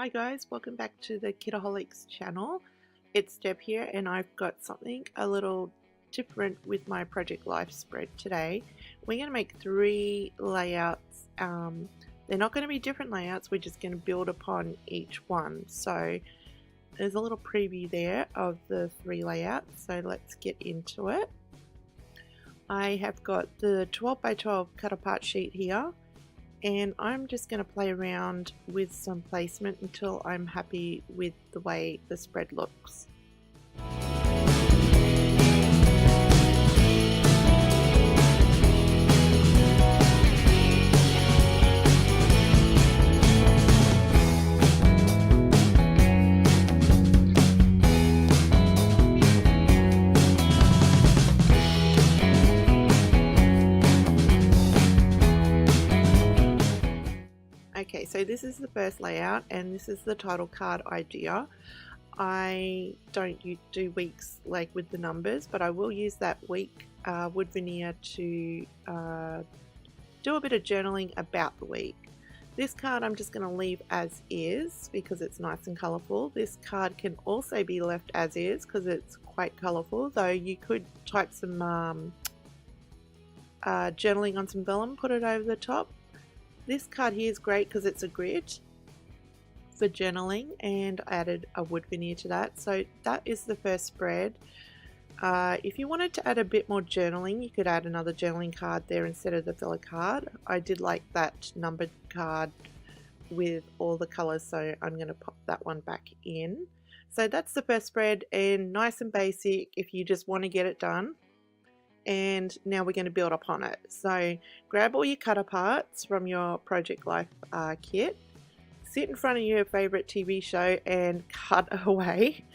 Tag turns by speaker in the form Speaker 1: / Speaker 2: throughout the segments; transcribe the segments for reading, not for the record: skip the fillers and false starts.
Speaker 1: Hi guys, welcome back to the Kitaholics channel. It's Deb here and I've got something a little different with my Project Life spread today. We're going to make 3 layouts. They're not going to be different layouts, we're just going to build upon each one. So there's a little preview there of the 3 layouts, so let's get into it. I have got the 12 by 12 cut apart sheet here. And I'm just going to play around with some placement until I'm happy with the way the spread looks. Okay, so this is the first layout and this is the title card idea. I don't do weeks like with the numbers, but I will use that week wood veneer to do a bit of journaling about the week. This card I'm just going to leave as is because it's nice and colourful. This card can also be left as is because it's quite colourful, though you could type some journaling on some vellum, put it over the top. This card here is great because it's a grid for journaling, and I added a wood veneer to that. So that is the first spread. If you wanted to add a bit more journaling, you could add another journaling card there instead of the filler card. I did like that numbered card with all the colors, so I'm going to pop that one back in. So that's the first spread, and nice and basic if you just want to get it done. And now we're going to build upon it. So grab all your cut aparts from your Project Life kit, sit in front of your favorite TV show and cut away.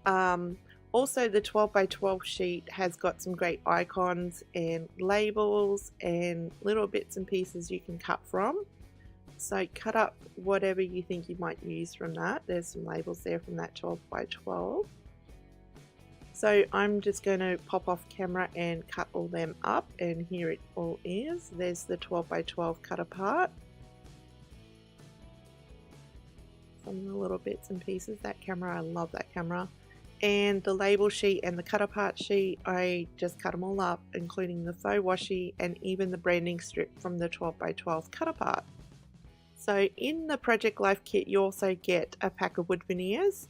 Speaker 1: Also, the 12 by 12 sheet has got some great icons and labels and little bits and pieces you can cut from. So cut up whatever you think you might use from that. There's some labels there from that 12 by 12. So I'm just going to pop off camera and cut all them up, and here it all is. There's the 12 by 12 cut apart. Some of the little bits and pieces. That camera, I love that camera. And the label sheet and the cut apart sheet, I just cut them all up, including the faux washi and even the branding strip from the 12 by 12 cut apart. So in the Project Life kit you also get a pack of wood veneers.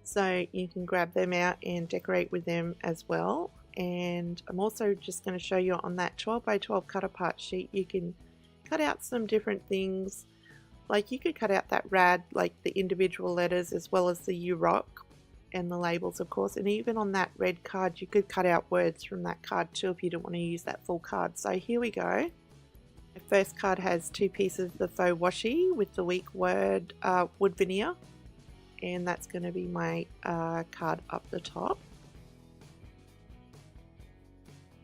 Speaker 1: So you can grab them out and decorate with them as well. And I'm also just going to show you on that 12 by 12 cut apart sheet, you can cut out some different things. Like you could cut out that rad, like the individual letters, as well as the U rock and the labels, of course. And even on that red card, you could cut out words from that card too if you don't want to use that full card. So here we go. The first card has 2 pieces of the faux washi with the week word wood veneer. And that's going to be my card up the top.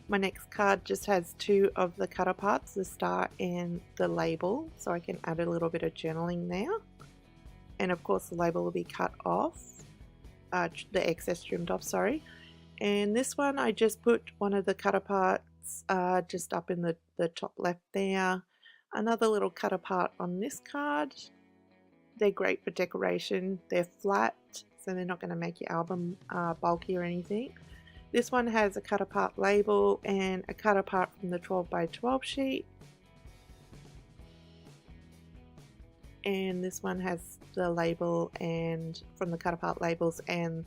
Speaker 1: My next card just has 2 of the cut aparts, the star and the label, so I can add a little bit of journaling there. And of course the label will be cut off, the excess trimmed off, sorry. And this one I just put one of the cut aparts just up in the top left there. Another little cut apart on this card. They're great for decoration. They're flat, so they're not going to make your album bulky or anything. This one has a cut apart label and a cut apart from the 12 by 12 sheet. And this one has the label and from the cut apart labels, and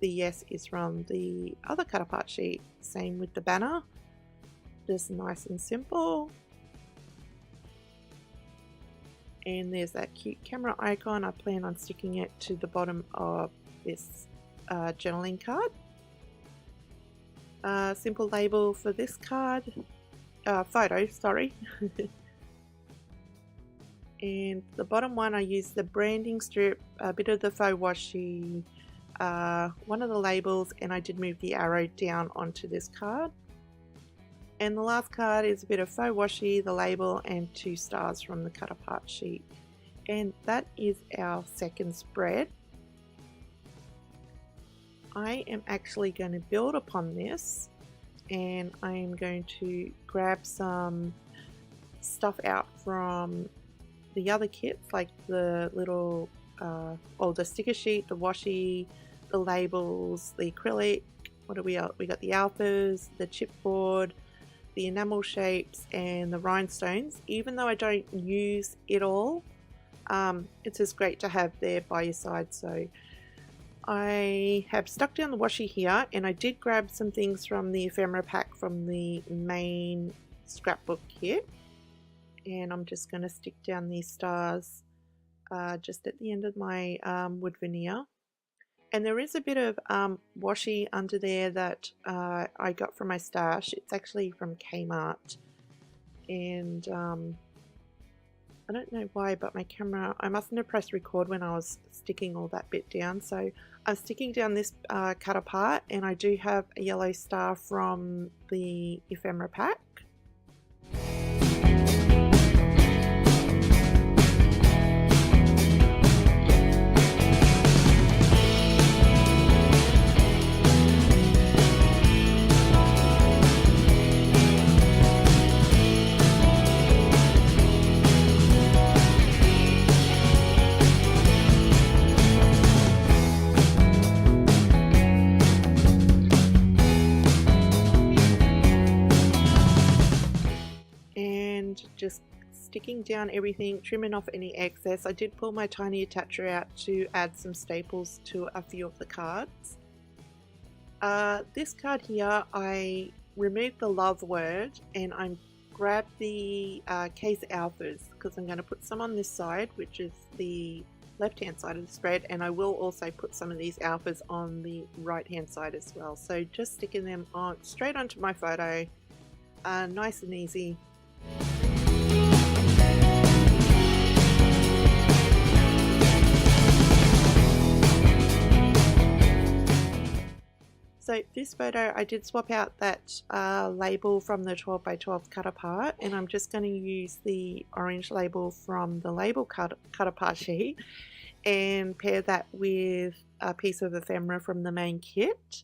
Speaker 1: the yes is from the other cut apart sheet. Same with the banner. Just nice and simple. And there's that cute camera icon. I plan on sticking it to the bottom of this journaling card. Simple label for this card, photo, sorry. And the bottom one I used the branding strip, a bit of the faux washi, one of the labels, and I did move the arrow down onto this card. And the last card is a bit of faux washi, the label, and 2 stars from the cut apart sheet. And that is our second spread. I am actually going to build upon this, and I am going to grab some stuff out from the other kits, like the little all the sticker sheet, the washi, the labels, the acrylic. What do we got? We got the alphas, the chipboard, the enamel shapes, and the rhinestones. Even though I don't use it all, it's just great to have there by your side. So I have stuck down the washi here, and I did grab some things from the ephemera pack from the main scrapbook kit, and I'm just going to stick down these stars just at the end of my wood veneer. And there is a bit of washi under there that I got from my stash. It's actually from Kmart, and I don't know why, but my camera, I mustn't have pressed record when I was sticking all that bit down. So I'm sticking down this cut apart, and I do have a yellow star from the ephemera pack. Just sticking down everything, trimming off any excess. I did pull my tiny attacher out to add some staples to a few of the cards. This card here, I removed the love word and I grabbed the case alphas because I'm going to put some on this side, which is the left hand side of the spread, and I will also put some of these alphas on the right hand side as well. So just sticking them on straight onto my photo, nice and easy. So this photo, I did swap out that label from the 12 by 12 cut apart, and I'm just going to use the orange label from the label cut apart sheet and pair that with a piece of ephemera from the main kit.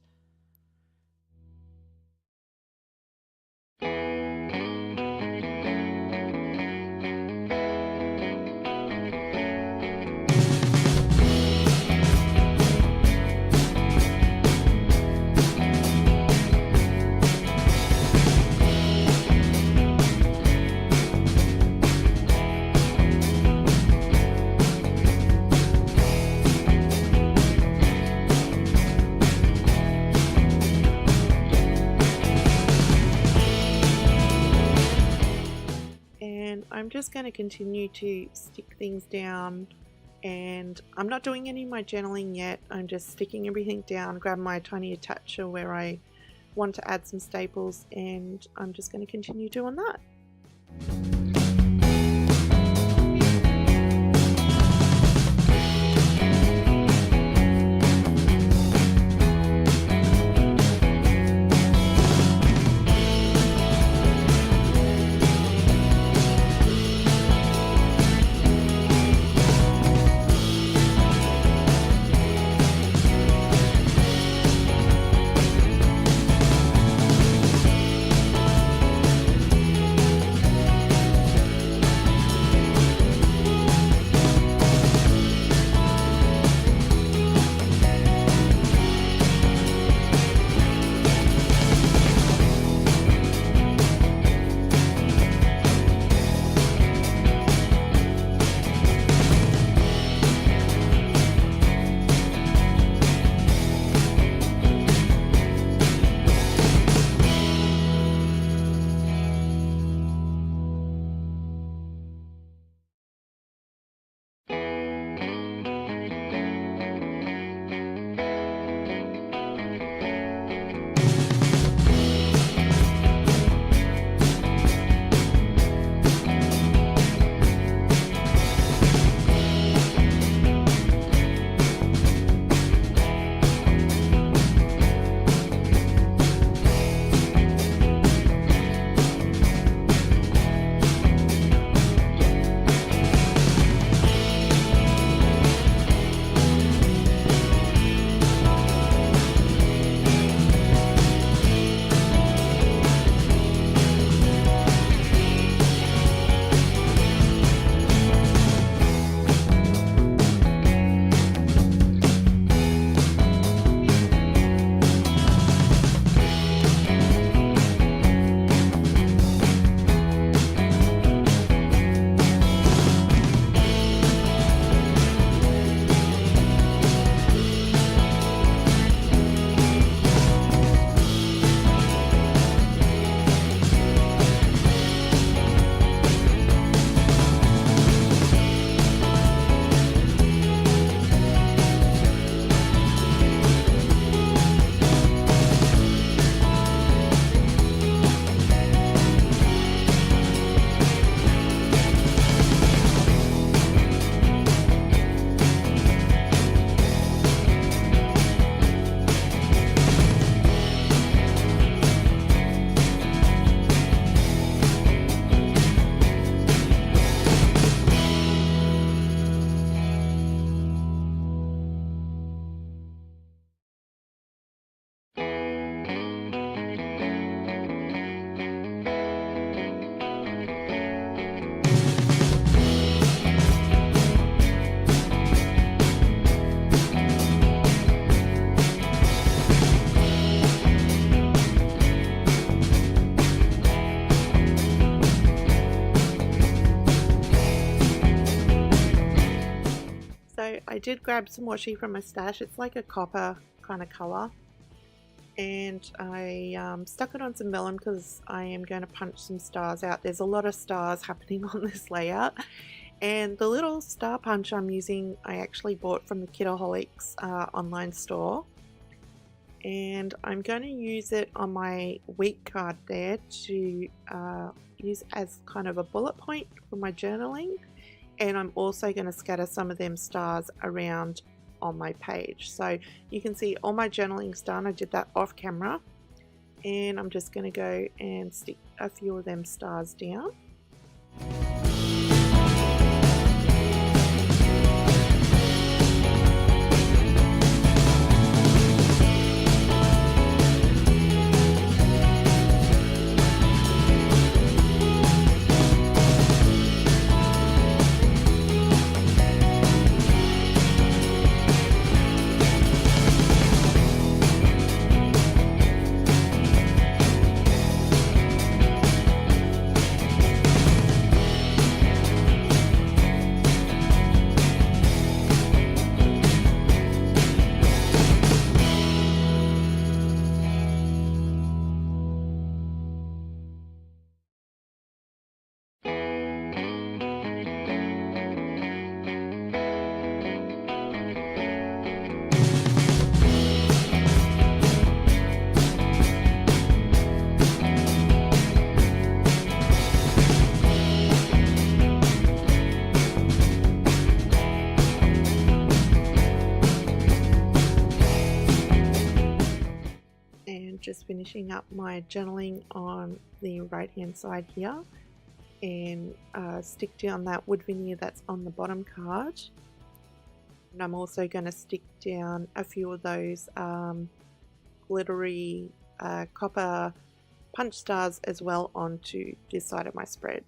Speaker 1: I'm just going to continue to stick things down, and I'm not doing any of my journaling yet. I'm just sticking everything down, grab my tiny attacher where I want to add some staples, and I'm just going to continue doing that. I did grab some washi from my stash. It's like a copper kind of color, and I stuck it on some vellum because I am going to punch some stars out. There's a lot of stars happening on this layout, and the little star punch I'm using I actually bought from the Kitaholics online store, and I'm going to use it on my week card there to use as kind of a bullet point for my journaling. And I'm also going to scatter some of them stars around on my page. So you can see all my journaling's done. I did that off camera, and I'm just going to go and stick a few of them stars down. Just finishing up my journaling on the right hand side here, and stick down that wood veneer that's on the bottom card, and I'm also going to stick down a few of those glittery copper punch stars as well onto this side of my spread.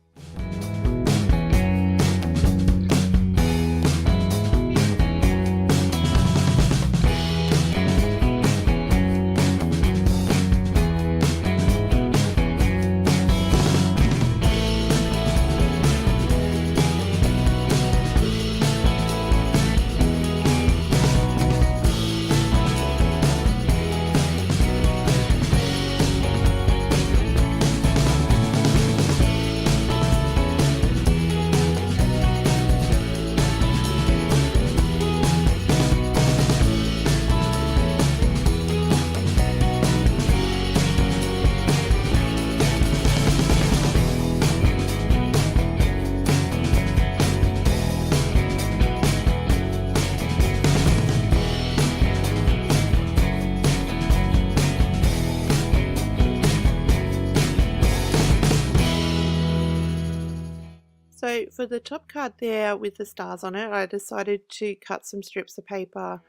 Speaker 1: So for the top card there with the stars on it, I decided to cut some strips of paper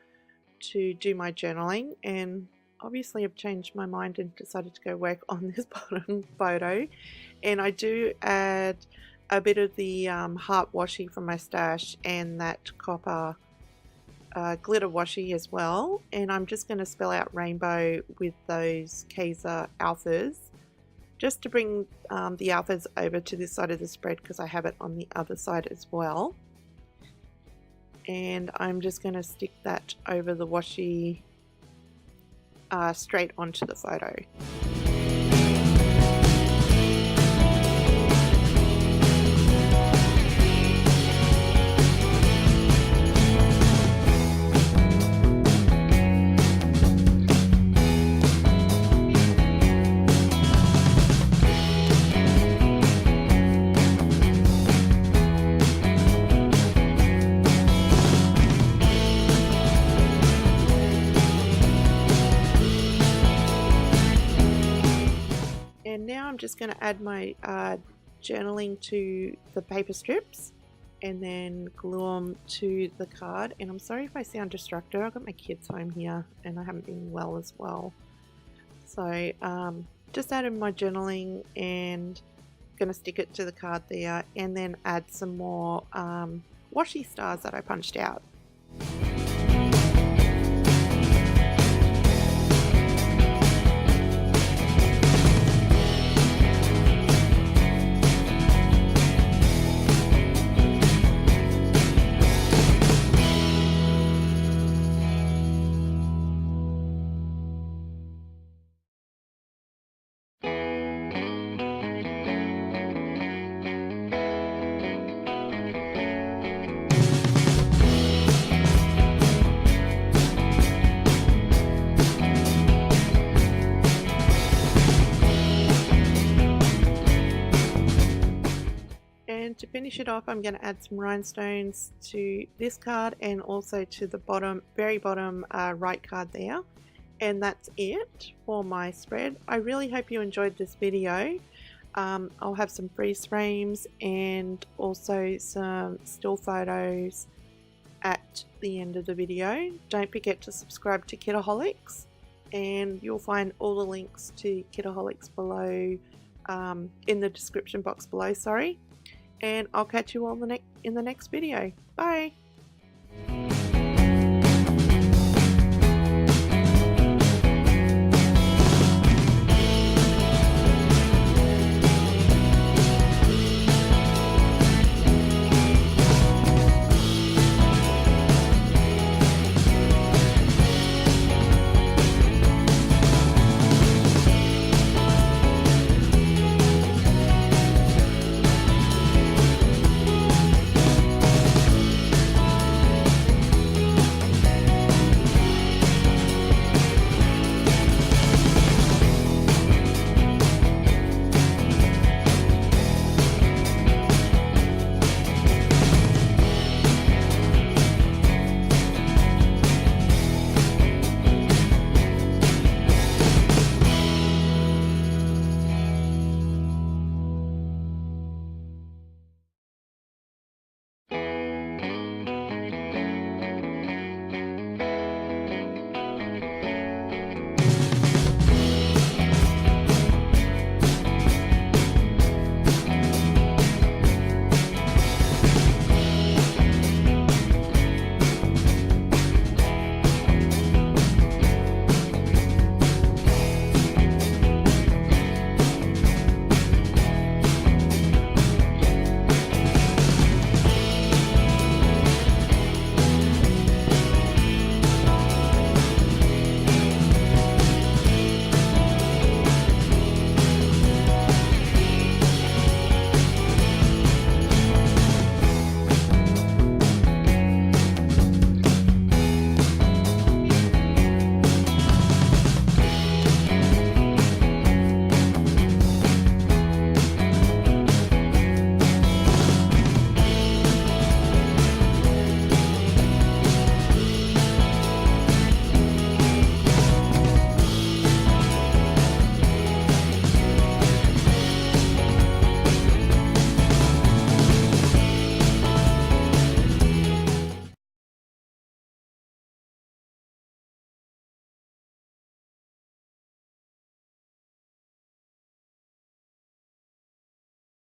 Speaker 1: to do my journaling, and obviously I've changed my mind and decided to go work on this bottom photo. And I do add a bit of the heart washi from my stash and that copper glitter washi as well, and I'm just going to spell out rainbow with those Kaiser alphas, just to bring the alphas over to this side of the spread because I have it on the other side as well. And I'm just going to stick that over the washi straight onto the photo. And now I'm just going to add my journaling to the paper strips and then glue them to the card. And I'm sorry if I sound distracted, I've got my kids home here and I haven't been well as well. So just added my journaling and going to stick it to the card there, and then add some more washi stars that I punched out. And to finish it off, I'm going to add some rhinestones to this card and also to the bottom, very bottom right card there. And that's it for my spread. I really hope you enjoyed this video. I'll have some freeze frames and also some still photos at the end of the video. Don't forget to subscribe to Kitaholics, and you'll find all the links to Kitaholics below, in the description box below, sorry. And I'll catch you all in the next video. Bye!